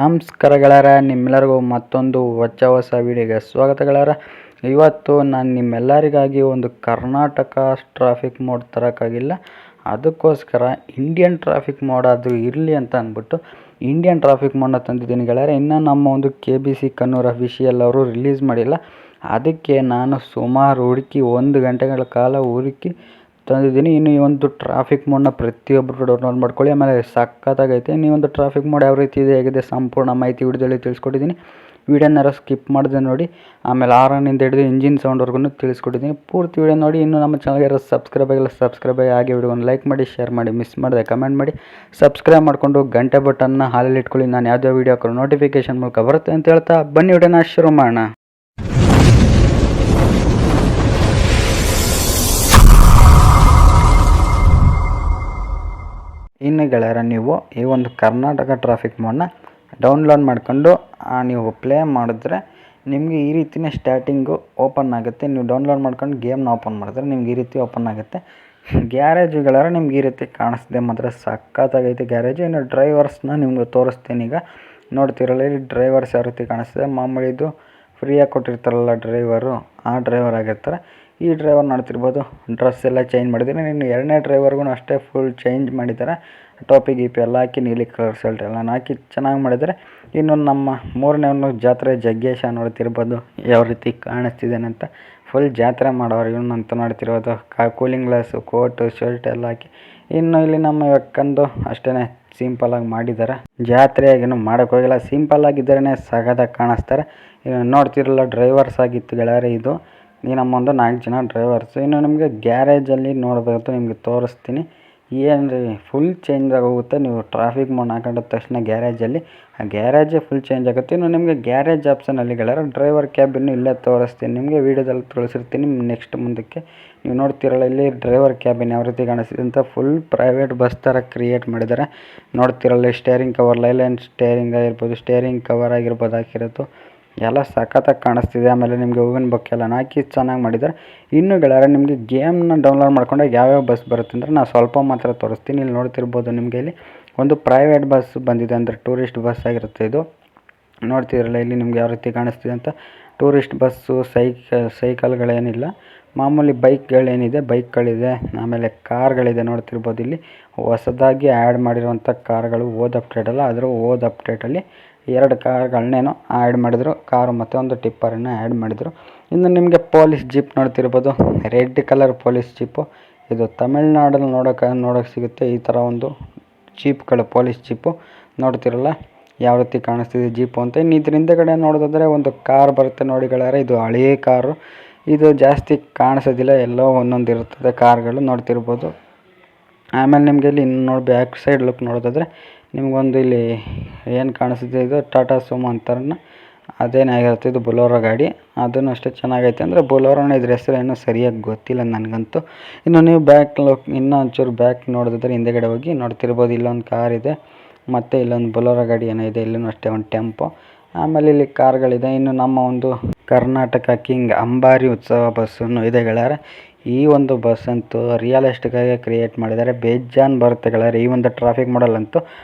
ನಮಸ್ಕಾರ ಗೆಳೆಯರ, ನಿಮ್ಮೆಲ್ಲರಿಗೂ ಮತ್ತೊಂದು ಹೊಸ ವಿಡಿಯೋಗೆ ಸ್ವಾಗತ ಗೆಳೆಯರ. ಇವತ್ತು ನಾನು ನಿಮ್ಮೆಲ್ಲರಿಗಾಗಿ ಒಂದು ಕರ್ನಾಟಕ ಟ್ರಾಫಿಕ್ ಮೋಡ್ ತರೋಕ್ಕಾಗಿಲ್ಲ, ಅದಕ್ಕೋಸ್ಕರ ಇಂಡಿಯನ್ ಟ್ರಾಫಿಕ್ ಮೋಡ್ ಅದು ಇರಲಿ ಅಂತ ಅಂದ್ಬಿಟ್ಟು ಇಂಡಿಯನ್ ಟ್ರಾಫಿಕ್ ಮೋಡನ್ನ ತಂದಿದ್ದೀನಿ ಗೆಳೆಯರ. ಇನ್ನು ನಮ್ಮ ಒಂದು KBC ಕನ್ನೂರ್ ಅಫಿಷಿಯಲ್ ಅವರು ರಿಲೀಸ್ ಮಾಡಿಲ್ಲ, ಅದಕ್ಕೆ ನಾನು ಸುಮಾರು ಹುಡುಕಿ 1 ಗಂಟೆಗಳ ಕಾಲ ಹುಡುಕಿ ತಂದಿದ್ದೀನಿ. ಇನ್ನು ಈ ಒಂದು ಟ್ರಾಫಿಕ್ ಮೋಡನ್ನ ಪ್ರತಿಯೊಬ್ಬರು ಡೌನ್ಲೋಡ್ ಮಾಡ್ಕೊಳ್ಳಿ. ಆಮೇಲೆ ಸಖತ್ತಾಗೈತೆ. ಈ ಒಂದು ಟ್ರಾಫಿಕ್ ಮೋಡ್ ಯಾವ ರೀತಿ ಇದೆ, ಹೇಗಿದೆ, ಸಂಪೂರ್ಣ ಮಾಹಿತಿ ವಿಡಿಯೋದಲ್ಲಿ ತಿಳಿಸ್ಕೊಟ್ಟಿದ್ದೀನಿ. ವಿಡಿಯೋನಾರು ಸ್ಕಿಪ್ ಮಾಡಿದೆ ನೋಡಿ. ಆಮೇಲೆ ಆರನಿಂದ ಹಿಡಿದು ಇಂಜಿನ್ ಸೌಂಡ್ವರೆಗೂ ತಿಳಿಸ್ಕೊಟ್ಟಿದ್ದೀನಿ. ಪೂರ್ತಿ ವಿಡಿಯೋ ನೋಡಿ. ಇನ್ನು ನಮ್ಮ ಚಾನಲ್ಗೆ ಯಾರು ಸಬ್ಸ್ಕ್ರೈಬ್ ಆಗಿಲ್ಲ ಹಾಗೆ ವಿಡಿಯೋನ ಲೈಕ್ ಮಾಡಿ, ಶೇರ್ ಮಾಡಿ, ಮಿಸ್ ಮಾಡಿದೆ ಕಮೆಂಟ್ ಮಾಡಿ, ಸಬ್ಸ್ಕ್ರೈಬ್ ಮಾಡಿಕೊಂಡು ಗಂಟೆ ಬಟನ್ನ ಹಾಲಲ್ಲಿ ಇಟ್ಕೊಳ್ಳಿ. ನಾನು ಯಾವುದೇ ವಿಡಿಯೋ ಹಾಕೋ ನೋಟಿಫಿಕೇಶನ್ ಮೂಲಕ ಬರುತ್ತೆ ಅಂತ ಹೇಳ್ತಾ ಬನ್ನಿ ವಿಡಿಯೋನ ಶುರು ಮಾಡೋಣ. ಇನ್ನು ಗೆಳೆಯರ, ನೀವು ಈ ಒಂದು ಕರ್ನಾಟಕ ಟ್ರಾಫಿಕ್ ಮೋಡನ್ನ ಡೌನ್ಲೋಡ್ ಮಾಡ್ಕೊಂಡು ನೀವು ಪ್ಲೇ ಮಾಡಿದ್ರೆ ನಿಮಗೆ ಈ ರೀತಿಯೇ ಸ್ಟಾರ್ಟಿಂಗು ಓಪನ್ ಆಗುತ್ತೆ. ನೀವು ಡೌನ್ಲೋಡ್ ಮಾಡ್ಕೊಂಡು ಗೇಮ್ನ ಓಪನ್ ಮಾಡಿದ್ರೆ ನಿಮ್ಗೆ ಈ ರೀತಿ ಓಪನ್ ಆಗುತ್ತೆ. ಗ್ಯಾರೇಜು ಗೆಳೆಯರ ನಿಮ್ಗೆ ಈ ರೀತಿ ಕಾಣಿಸ್ತಿದೆ, ಮಾತ್ರ ಸಖತ್ತಾಗೈತೆ ಗ್ಯಾರೇಜು. ಇನ್ನು ಡ್ರೈವರ್ಸ್ನ ನಿಮ್ಗೆ ತೋರಿಸ್ತೀನಿ. ಈಗ ನೋಡ್ತಿರಲ್ಲ, ಇಲ್ಲಿ ಡ್ರೈವರ್ಸ್ ಯಾವ ರೀತಿ ಕಾಣಿಸ್ತಿದೆ. ಮಾಮೂಲಿ ಇದು ಫ್ರೀಯಾಗಿ ಕೊಟ್ಟಿರ್ತಾರಲ್ಲ ಡ್ರೈವರು, ಆ ಡ್ರೈವರ್ ಆಗಿರ್ತಾರೆ. ಈ ಡ್ರೈವರ್ ನೋಡ್ತಿರ್ಬೋದು, ಡ್ರೆಸ್ ಎಲ್ಲ ಚೇಂಜ್ ಮಾಡಿದ್ದೀನಿ. ಇನ್ನು 2ನೇ ಡ್ರೈವರ್ಗೂ ಅಷ್ಟೇ ಫುಲ್ ಚೇಂಜ್ ಮಾಡಿದ್ದಾರೆ. ಟೋಪಿ ಗೀಪಿ ಎಲ್ಲ ಹಾಕಿ ನೀಲಿ ಕಲರ್ ಶರ್ಟ್ ಎಲ್ಲ ಹಾಕಿ ಚೆನ್ನಾಗಿ ಮಾಡಿದ್ದಾರೆ. ಇನ್ನು ನಮ್ಮ 3ನೇ ಜಾತ್ರೆ ಜಗ್ಗೇಶ ನೋಡ್ತಿರ್ಬೋದು ಯಾವ ರೀತಿ ಕಾಣಿಸ್ತಿದ್ದಾನೆ ಅಂತ. ಫುಲ್ ಜಾತ್ರೆ ಮಾಡೋರು ಇವನಂತ ನೋಡ್ತಿರ್ಬೋದು. ಕೂಲಿಂಗ್ ಗ್ಲಾಸು, ಕೋಟು, ಶರ್ಟ್ ಎಲ್ಲ ಹಾಕಿ. ಇನ್ನು ಇಲ್ಲಿ ನಮ್ಮ ಅಕ್ಕಂದು ಅಷ್ಟೇ ಸಿಂಪಲಾಗಿ ಮಾಡಿದ್ದಾರೆ. ಜಾತ್ರೆಯಾಗೇನು ಮಾಡೋಕ್ಕೋಗಿಲ್ಲ, ಸಿಂಪಲ್ಲಾಗಿದ್ದರೇ ಸಗದಾಗಿ ಕಾಣಿಸ್ತಾರೆ. ಇನ್ನು ನೋಡ್ತಿರಲ್ಲ, ಡ್ರೈವರ್ಸ್ ಆಗಿತ್ತು ಗೆಳೆಯರೆ ಇದು. ಈ ನಮ್ಮೊಂದು 4 ಜನ ಡ್ರೈವರ್ಸು. ಇನ್ನು ನಿಮಗೆ ಗ್ಯಾರೇಜಲ್ಲಿ ನೋಡಬೇಕು, ನಿಮಗೆ ತೋರಿಸ್ತೀನಿ. ಏನು ರೀ, ಫುಲ್ ಚೇಂಜ್ ಆಗೋಗುತ್ತೆ. ನೀವು ಟ್ರಾಫಿಕ್ ಮೋಡ್ ಹಾಕೊಂಡ ತಕ್ಷಣ ಗ್ಯಾರೇಜಲ್ಲಿ ಆ ಗ್ಯಾರೇಜೇ ಫುಲ್ ಚೇಂಜ್ ಆಗುತ್ತೆ. ಇನ್ನು ನಿಮಗೆ ಗ್ಯಾರೇಜ್ ಆಪ್ಷನಲ್ಲಿ ಗೆಳೆಯರ ಡ್ರೈವರ್ ಕ್ಯಾಬಿನ್ನು ಇಲ್ಲೇ ತೋರಿಸ್ತೀನಿ, ನಿಮಗೆ ವೀಡಿಯೋದಲ್ಲಿ ತಿಳಿಸಿರ್ತೀನಿ. ನೆಕ್ಸ್ಟ್ ಮುಂದಕ್ಕೆ ನೀವು ನೋಡ್ತಿರಲ್ಲ, ಇಲ್ಲಿ ಡ್ರೈವರ್ ಕ್ಯಾಬಿನ್ ಯಾವ ರೀತಿ ಕಾಣಿಸ್ತಿದೆ ಅಂತ ಫುಲ್ ಪ್ರೈವೇಟ್ ಬಸ್ ಥರ ಕ್ರಿಯೇಟ್ ಮಾಡಿದ್ದಾರೆ. ನೋಡ್ತಿರಲ್ಲ, ಸ್ಟೇರಿಂಗ್ ಕವರ್, ಲೈಲ್ಯಾಂಡ್ ಸ್ಟೇರಿಂಗ್ ಆಗಿರ್ಬೋದು, ಸ್ಟೇರಿಂಗ್ ಕವರ್ ಆಗಿರ್ಬೋದು ಹಾಕಿರೋದು ಎಲ್ಲ ಸಖತ್ತಾಗಿ ಕಾಣಿಸ್ತಿದೆ. ಆಮೇಲೆ ನಿಮಗೆ ಹೂವಿನ ಬೊಕ್ಕೆಲ್ಲ ಹಾಕಿ ಚೆನ್ನಾಗಿ ಮಾಡಿದ್ದಾರೆ. ಇನ್ನು ಗೆಳೆಯರೆ, ನಿಮಗೆ ಗೇಮ್ನ ಡೌನ್ಲೋಡ್ ಮಾಡ್ಕೊಂಡಾಗ ಯಾವ್ಯಾವ ಬಸ್ ಬರುತ್ತೆ ಅಂದರೆ ನಾನು ಸ್ವಲ್ಪ ಮಾತ್ರ ತೋರಿಸ್ತೀನಿ. ಇಲ್ಲಿ ನೋಡ್ತಿರ್ಬೋದು, ನಿಮಗೆ ಇಲ್ಲಿ ಒಂದು ಪ್ರೈವೇಟ್ ಬಸ್ ಬಂದಿದೆ, ಅಂದರೆ ಟೂರಿಸ್ಟ್ ಬಸ್ ಆಗಿರುತ್ತೆ ಇದು. ನೋಡ್ತಿರಲ್ಲ, ಇಲ್ಲಿ ನಿಮ್ಗೆ ಯಾವ ರೀತಿ ಕಾಣಿಸ್ತಿದೆ ಅಂತ. ಟೂರಿಸ್ಟ್ ಬಸ್ಸು, ಸೈಕಲ್ಗಳೇನಿಲ್ಲ, ಮಾಮೂಲಿ ಬೈಕ್ಗಳೇನಿದೆ ಬೈಕ್ಗಳಿದೆ. ಆಮೇಲೆ ಕಾರ್ಗಳಿದೆ ನೋಡ್ತಿರ್ಬೋದು. ಇಲ್ಲಿ ಹೊಸದಾಗಿ ಆ್ಯಡ್ ಮಾಡಿರುವಂಥ ಕಾರ್ಗಳು, ಅಪ್ಡೇಟಲ್ಲ, ಅದರ ಅಪ್ಡೇಟಲ್ಲಿ 2 ಕಾರ್ಗಳನ್ನೇನೋ ಆ್ಯಡ್ ಮಾಡಿದರು. ಕಾರು ಮತ್ತು ಒಂದು ಟಿಪ್ಪರನ್ನು ಆ್ಯಡ್ ಮಾಡಿದರು. ಇನ್ನು ನಿಮಗೆ ಪೊಲೀಸ್ ಜೀಪ್ ನೋಡ್ತಿರ್ಬೋದು, ರೆಡ್ ಕಲರ್ ಪೊಲೀಸ್ ಜೀಪು. ಇದು ತಮಿಳ್ನಾಡಲ್ಲಿ ನೋಡೋಕ್ಕೆ ಸಿಗುತ್ತೆ ಈ ಥರ ಒಂದು ಜೀಪ್ಗಳು, ಪೊಲೀಸ್ ಜೀಪು. ನೋಡ್ತಿರಲ್ಲ ಯಾವ ರೀತಿ ಕಾಣಿಸ್ತಿದೆ ಜೀಪು ಅಂತ. ಇನ್ನು ಇದ್ರ ಹಿಂದೆಗಡೆ ನೋಡೋದಾದರೆ ಒಂದು ಕಾರ್ ಬರುತ್ತೆ ನೋಡಿ ಗೆಳೆಯರೆ, ಇದು ಹಳೆಯ ಕಾರು. ಇದು ಜಾಸ್ತಿ ಕಾಣಿಸೋದಿಲ್ಲ, ಎಲ್ಲೋ ಒಂದೊಂದು ಇರ್ತದೆ ಕಾರ್ಗಳು ನೋಡ್ತಿರ್ಬೋದು. ಆಮೇಲೆ ನಿಮಗೆ ಇಲ್ಲಿ ಇನ್ನು ಬ್ಯಾಕ್ ಸೈಡ್ ಲುಕ್ ನೋಡೋದಾದರೆ ನಿಮಗೊಂದು ಇಲ್ಲಿ ಏನು ಕಾಣಿಸ್ತಿದೆ, ಇದು ಟಾಟಾ ಸುಮೋ ಅಂತಾರನ್ನ ಅದೇನಾಗಿರುತ್ತೆ. ಇದು ಬೊಲೋರೋ ಗಾಡಿ, ಅದನ್ನು ಅಷ್ಟೇ ಚೆನ್ನಾಗೈತೆ. ಅಂದರೆ ಬೊಲೋರೋನ ಇದ್ರ ಹೆಸರು ಏನೂ ಸರಿಯಾಗಿ ಗೊತ್ತಿಲ್ಲ ನನಗಂತೂ. ಇನ್ನು ನೀವು ಬ್ಯಾಕ್ ಲುಕ್ ಇನ್ನೂ ಒಂಚೂರು ಬ್ಯಾಕ್ ನೋಡೋದಾದ್ರೆ ಹಿಂದೆಗಡೆ ಹೋಗಿ ನೋಡ್ತಿರ್ಬೋದು, ಇಲ್ಲೊಂದು ಕಾರ್ ಇದೆ, ಮತ್ತು ಇಲ್ಲೊಂದು ಬೊಲೋರೋ ಗಾಡಿ ಏನೋ ಇದೆ, ಇಲ್ಲೂ ಅಷ್ಟೇ ಒಂದು ಟೆಂಪೋ. ಆಮೇಲೆ ಇಲ್ಲಿ ಕಾರ್ಗಳಿದೆ. ಇನ್ನು ನಮ್ಮ ಒಂದು ಕರ್ನಾಟಕ ಕಿಂಗ್ ಅಂಬಾರಿ ಉತ್ಸವ ಬಸ್ಸನ್ನು ಇದೆ ಗೆಳೆಯರೆ. ಈ ಒಂದು ಬಸ್ ಅಂತೂ ರಿಯಲಿಸ್ಟಿಕ್ಕಾಗಿ ಕ್ರಿಯೇಟ್ ಮಾಡಿದ್ದಾರೆ, ಬೇಜಾನ್ ಬರುತ್ತೆ ಗೆಳೆಯರೆ. ಈ ಒಂದು ಟ್ರಾಫಿಕ್ ಮಾಡಲ್ಲಂತೂ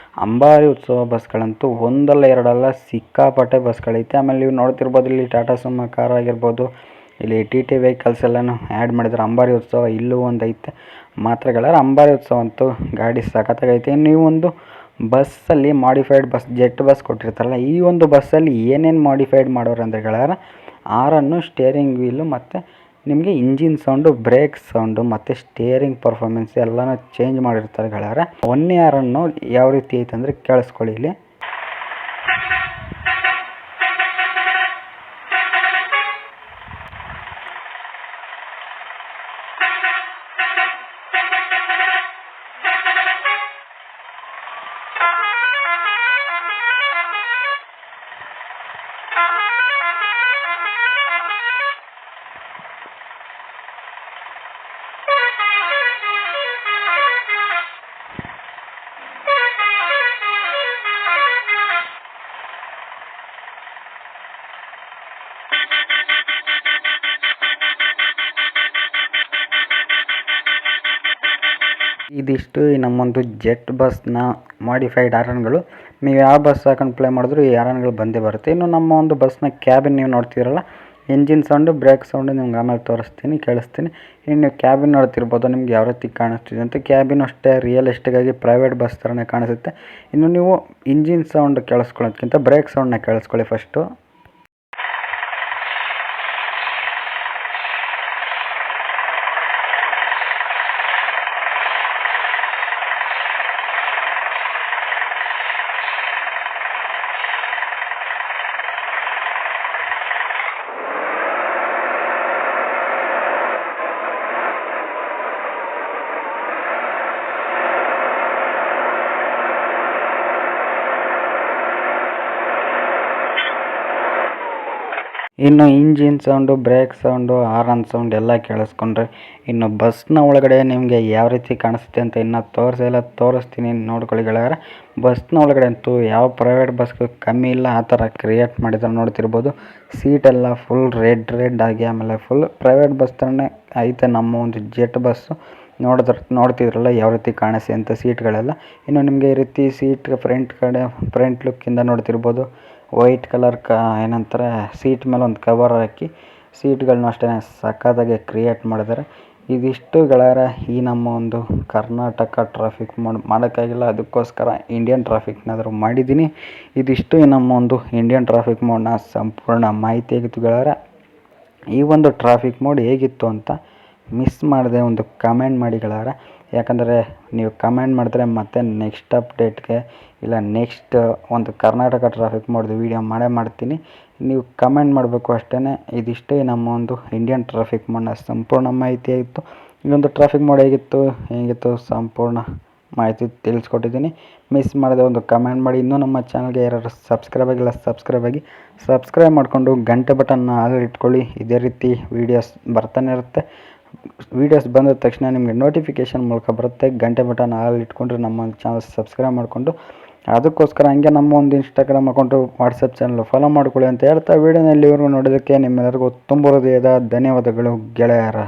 ಅಂಬಾರಿ ಉತ್ಸವ ಬಸ್ಗಳಂತೂ ಒಂದಲ್ಲ ಎರಡಲ್ಲ ಸಿಕ್ಕಾಪಟ್ಟೆ ಬಸ್ಗಳೈತೆ. ಆಮೇಲೆ ನೀವು ನೋಡ್ತಿರ್ಬೋದು, ಇಲ್ಲಿ ಟಾಟಾ ಸುಮೋ ಕಾರ್ ಆಗಿರ್ಬೋದು, ಇಲ್ಲಿ TT ವೆಹಿಕಲ್ಸ್ ಎಲ್ಲನೂ ಆ್ಯಡ್ ಮಾಡಿದ್ದಾರೆ. ಅಂಬಾರಿ ಉತ್ಸವ ಇಲ್ಲೂ ಒಂದು ಐತೆ ಮಾತ್ರ ಗೆಳೆಯರೆ. ಅಂಬಾರಿ ಉತ್ಸವ ಅಂತೂ ಗಾಡಿ ಸಖತ್ತಾಗೈತೆ. ನೀವು ಒಂದು ಬಸ್ಸಲ್ಲಿ ಮಾಡಿಫೈಡ್ ಬಸ್, ಜೆಟ್ ಬಸ್ ಕೊಟ್ಟಿರ್ತಾರಲ್ಲ, ಈ ಒಂದು ಬಸ್ಸಲ್ಲಿ ಏನೇನು ಮಾಡಿಫೈಡ್ ಮಾಡೋರು ಅಂದರೆ ಗೆಳೆಯರೆ, ಆರನ್ನು, ಸ್ಟೇರಿಂಗ್ ವೀಲು, ಮತ್ತು ನಿಮಗೆ ಇಂಜಿನ್ ಸೌಂಡು, ಬ್ರೇಕ್ ಸೌಂಡು ಮತ್ತು ಸ್ಟೇರಿಂಗ್ ಪರ್ಫಾರ್ಮೆನ್ಸ್ ಎಲ್ಲನೂ ಚೇಂಜ್ ಮಾಡಿರ್ತಾರೆ ಗೆಳೆಯರೆ. 1 ಆರನ್ನು ಯಾವ ರೀತಿ ಐತೆ ಅಂದರೆ ಕೇಳಿಸ್ಕೊಳ್ಳಿ ಇಲ್ಲಿ. ಇದಿಷ್ಟು ನಮ್ಮೊಂದು ಜೆಟ್ ಬಸ್ನ ಮಾಡಿಫೈಡ್ ಆರನ್ಗಳು. ನೀವು ಯಾವ ಬಸ್ ಹಾಕೊಂಡು ಪ್ಲೇ ಮಾಡಿದ್ರು ಈ ಹಾರನ್ಗಳು ಬಂದೇ ಬರುತ್ತೆ. ಇನ್ನು ನಮ್ಮ ಒಂದು ಬಸ್ನ ಕ್ಯಾಬಿನ್ ನೀವು ನೋಡ್ತಿರಲ್ಲ, ಇಂಜಿನ್ ಸೌಂಡು, ಬ್ರೇಕ್ ಸೌಂಡು ನಿಮ್ಗೆ ಆಮೇಲೆ ತೋರಿಸ್ತೀನಿ, ಕೇಳಿಸ್ತೀನಿ. ಇನ್ನು ಕ್ಯಾಬಿನ್ ನೋಡ್ತಿರ್ಬೋದು ನಿಮ್ಗೆ ಯಾವ ರೀತಿ ಕಾಣಿಸ್ತಿದೆ ಅಂತ. ಕ್ಯಾಬಿನ್ ಅಷ್ಟೇ ರಿಯಲಿಸ್ಟಿಕ್ಕಾಗಿ ಪ್ರೈವೇಟ್ ಬಸ್ ಥರನೇ ಕಾಣಿಸುತ್ತೆ. ಇನ್ನು ನೀವು ಇಂಜಿನ್ ಸೌಂಡ್ ಕೇಳಿಸ್ಕೊಳ್ಳೋದಕ್ಕಿಂತ ಬ್ರೇಕ್ ಸೌಂಡನ್ನ ಕೇಳಿಸ್ಕೊಳ್ಳಿ ಫಸ್ಟು. ಇನ್ನು engine sound, brake sound, horn sound ಎಲ್ಲ ಕೇಳಿಸ್ಕೊಂಡ್ರೆ ಇನ್ನು ಬಸ್ನ ಒಳಗಡೆ ನಿಮಗೆ ಯಾವ ರೀತಿ ಕಾಣಿಸುತ್ತೆ ಅಂತ ಇನ್ನೂ ತೋರಿಸ್ತೀನಿ, ನೋಡ್ಕೊಳ್ಳಿ ಗೆಳೆಯರೆ. ಬಸ್ನ ಒಳಗಡೆ ಅಂತೂ ಯಾವ ಪ್ರೈವೇಟ್ ಬಸ್ಗೂ ಕಮ್ಮಿ ಇಲ್ಲ, ಆ ಥರ ಕ್ರಿಯೇಟ್ ಮಾಡಿದ್ದಾರೆ ನೋಡ್ತಿರ್ಬೋದು. ಸೀಟೆಲ್ಲ ಫುಲ್ ರೆಡ್ ಆಗಿ ಆಮೇಲೆ ಫುಲ್ ಪ್ರೈವೇಟ್ ಬಸ್ ಥರನೇ ಐತೆ ನಮ್ಮ ಒಂದು ಜೆಟ್ ಬಸ್ಸು. ನೋಡ್ತಿದ್ರಲ್ಲ ಯಾವ ರೀತಿ ಕಾಣಿಸಿ ಅಂತ ಸೀಟ್ಗಳೆಲ್ಲ. ಇನ್ನು ನಿಮಗೆ ಈ ರೀತಿ ಸೀಟ್ ಫ್ರಂಟ್ ಲುಕ್ಕಿಂದ ನೋಡ್ತಿರ್ಬೋದು, ವೈಟ್ ಕಲರ್ ಏನಂತಾರೆ ಸೀಟ್ ಮೇಲೆ ಒಂದು ಕವರ್ ಹಾಕಿ ಸೀಟ್ಗಳನ್ನೂ ಅಷ್ಟೇ ಸಕ್ಕತ್ತಾಗಿ ಕ್ರಿಯೇಟ್ ಮಾಡಿದ್ದಾರೆ. ಇದಿಷ್ಟು ಗೆಳೆಯರೆ ಈ ನಮ್ಮ ಒಂದು ಕರ್ನಾಟಕ ಟ್ರಾಫಿಕ್ ಮಾಡೋಕ್ಕಾಗಿಲ್ಲ, ಅದಕ್ಕೋಸ್ಕರ ಇಂಡಿಯನ್ ಟ್ರಾಫಿಕ್ನಾದರೂ ಮಾಡಿದ್ದೀನಿ. ಇದಿಷ್ಟು ಈ ನಮ್ಮ ಒಂದು ಇಂಡಿಯನ್ ಟ್ರಾಫಿಕ್ ಮೋಡ್ನ ಸಂಪೂರ್ಣ ಮಾಹಿತಿ ಆಗಿತ್ತು ಗೆಳೆಯರೆ. ಈ ಒಂದು ಟ್ರಾಫಿಕ್ ಮೋಡ್ ಹೇಗಿತ್ತು ಅಂತ ಮಿಸ್ ಮಾಡದೆ ಒಂದು ಕಮೆಂಟ್ ಮಾಡಿ ಗೆಳೆಯರೆ. ಯಾಕಂದರೆ ನೀವು ಕಮೆಂಟ್ ಮಾಡಿದ್ರೆ ಮತ್ತೆ ನೆಕ್ಸ್ಟ್ ಅಪ್ಡೇಟ್ಗೆ ಇಲ್ಲ ನೆಕ್ಸ್ಟ್ ಒಂದು ಕರ್ನಾಟಕ ಟ್ರಾಫಿಕ್ ಮೋಡ್ದು ವೀಡಿಯೋ ಮಾಡ್ತೀನಿ. ನೀವು ಕಮೆಂಟ್ ಮಾಡಬೇಕು ಅಷ್ಟೇ. ಇದಿಷ್ಟೇ ನಮ್ಮ ಒಂದು ಇಂಡಿಯನ್ ಟ್ರಾಫಿಕ್ ಮೋಡ್ನ ಸಂಪೂರ್ಣ ಮಾಹಿತಿ ಆಗಿತ್ತು. ಈ ಒಂದು ಟ್ರಾಫಿಕ್ ಮೋಡ್ ಹೇಗಿತ್ತು ಸಂಪೂರ್ಣ ಮಾಹಿತಿ ತಿಳಿಸ್ಕೊಟ್ಟಿದ್ದೀನಿ. ಮಿಸ್ ಮಾಡದೆ ಒಂದು ಕಮೆಂಟ್ ಮಾಡಿ. ಇನ್ನೂ ನಮ್ಮ ಚಾನಲ್ಗೆ ಯಾರು ಸಬ್ಸ್ಕ್ರೈಬ್ ಆಗಿ ಸಬ್ಸ್ಕ್ರೈಬ್ ಮಾಡಿಕೊಂಡು ಗಂಟೆ ಬಟನ್ನ ಆಲ್ ಇಟ್ಕೊಳ್ಳಿ. ಇದೇ ರೀತಿ ವೀಡಿಯೋಸ್ ಬರ್ತಾನೆ ಇರುತ್ತೆ. ವೀಡಿಯೋಸ್ ಬಂದ ತಕ್ಷಣ ನಿಮಗೆ ನೋಟಿಫಿಕೇಷನ್ ಮೂಲಕ ಬರುತ್ತೆ. ಗಂಟೆ ಬಟನ್ ಆಲ್ ಇಟ್ಕೊಂಡ್ರೆ ನಮ್ಮ ಚಾನಲ್ ಸಬ್ಸ್ಕ್ರೈಬ್ ಮಾಡಿಕೊಂಡು ಅದಕ್ಕೋಸ್ಕರ ಹಂಗೆ ನಮ್ಮ ಒಂದು Instagram account, WhatsApp channel follow ಮಾಡ್ಕೊಳ್ಳಿ ಅಂತ ಹೇಳ್ತಾ, ವೀಡಿಯೋನಲ್ಲಿ ಇವರು ನೋಡೋದಕ್ಕೆ ನಿಮ್ಮೆಲ್ಲರಿಗೂ ತುಂಬ ಹೃದಯದ ಧನ್ಯವಾದಗಳು ಗೆಳೆಯರ.